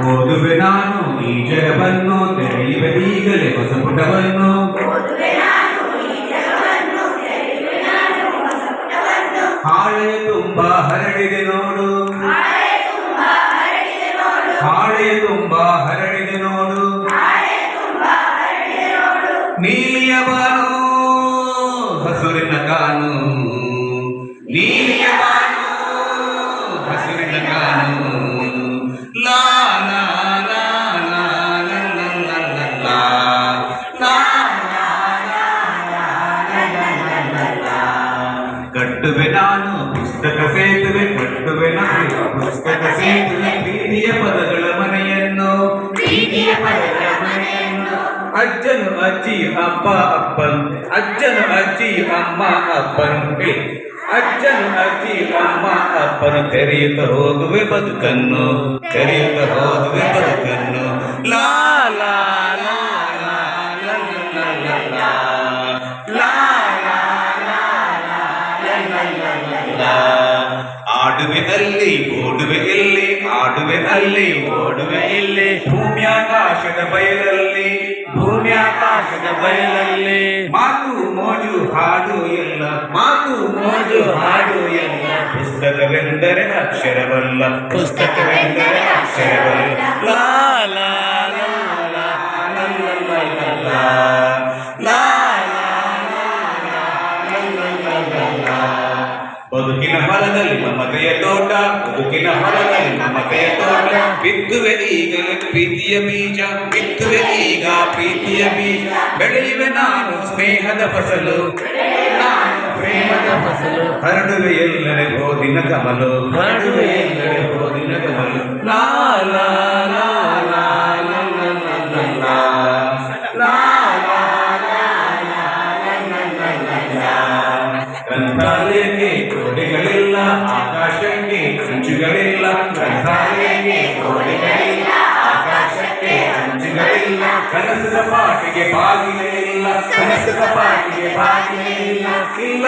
ಓದುವೆ ನಾನು ಈ ಜಗವನ್ನು ತೆರೆಯುವೆ ಈಗಲೇ ಹೊಸ ಪುಟವನ್ನು ಹಾಳೆಯ ತುಂಬ ಹರಡಿದೆ ನೋಡು ಹಾಳೆಯ ತುಂಬ ಹರಡಿದೆ ನೋಡು ನೀಲಿಯ ಬಾನು ಹಸುರಿನ ಕಾನು ನೀಲಿಯ ಬಾನು ಹಸುರಿನ ಕಾನು ಲಾ ಲಾ ಲಾ ಲಾ ಲಾ ಲಾ ಲಾ ಲಾ ಲಾ. ಕಟ್ಟುವೆ ನಾನು ಪುಸ್ತಕ ಸೇತುವೆ ಕಟ್ಟುವೆ ನಾನು ಪುಸ್ತಕ ಸೇತುವೆ ಪ್ರೀತಿಯ ಪದಗಳ ಮನೆಯನ್ನು ಅಜ್ಜನು ಅಜ್ಜಿ ಅಪ್ಪ ಅಪ್ಪನು ಅಜ್ಜನು ಅಜ್ಜಿ ಅಮ್ಮ ಅಪ್ಪನು ಅಜ್ಜನು ಅಜ್ಜಿ ಅಮ್ಮ ಅಪ್ಪನು ತೆರೆಯುತ್ತ ಹೋಗುವೆ ಬದುಕನ್ನು ತೆರೆಯುತ್ತ ಹೋಗುವೆ ಬದುಕನ್ನು ಲಾ ಲಾ ಲಾ ಲಾ ಲಾ ಲಾ ಲಾ ಲಾ ಲಾ. ಆಡುವೆ ಅಲ್ಲಿ ಓಡುವೆ ಇಲ್ಲಿ ಆಡುವೆ ಅಲ್ಲಿ ಓಡುವೆ ಇಲ್ಲಿ ಭೂಮ್ಯಾಕಾಶದ ಬಯಲಲ್ಲಿ ಭೂಮ್ಯಾಕಾಶದ ಬಯಲಲ್ಲಿ ಮಾತು ಮೋಜು ಹಾಡು ಎಲ್ಲ ಮಾತು ಮೋಜು ಹಾಡು ಎಲ್ಲ ಪುಸ್ತಕವೆಂದರೆ ಅಕ್ಷರವಲ್ಲ ಪುಸ್ತಕವೆಂದರೆ ಅಕ್ಷರವಲ್ಲ ಲಾ ಲಾ ಲಾ ಲಾ ಲಾ ಲಾ ಲಾ ಲಾ. ಬದುಕಿನ ಹೊಲದಲ್ಲಿ ಮಮತೆಯ ತೋಟ ಬದುಕಿನ ಹೊಲದಲ್ಲಿ ಮಮತೆಯ ತೋಟ ಬಿತ್ತುವೆ ಈಗಲೇ ಪ್ರೀತಿಯ ಬೀಜ ಬಿತ್ತುವೆ ಈಗ ಪ್ರೀತಿಯ ಬೀಜ ಬೆಳೆಯುವೆ ನಾನು ಸ್ನೇಹದ ಫಸಲು ನಾನು ಪ್ರೇಮದ ಫಸಲು ಹರಡುವೆ ಎಲ್ಲೆಡೆ ಓದಿನ ಕಮಲು ಹರಡುವೆ ಎಲ್ಲೆಡೆ ಓದಿನ ಕಮಲು ಲಾ ಲಾ ಲಾ ಲಾ ಲಾ ಲಾ ಲಾ ಲಾ. ಗ್ರಂಥಾಲಯಕ್ಕೆ ಗೋಡೆಗಳಿಲ್ಲ ಆಕಾಶಕ್ಕೆ ಅಂಚುಗಳಿಲ್ಲ ಗ್ರಂಥಾಲಯಕ್ಕೆ ಗೋಡೆಗಳಿಲ್ಲ ಆಕಾಶಕ್ಕೆ ಅಂಚುಗಳಿಲ್ಲ ಕನಸದ ಪಾಟಿಗೆ ಬಾಗಿಲೇ ಇಲ್ಲ ಕನಸದ ಪಾಟಿಗೆ ಬಾಗಿಲೇ ಇಲ್ಲ ಇಲ್ಲ.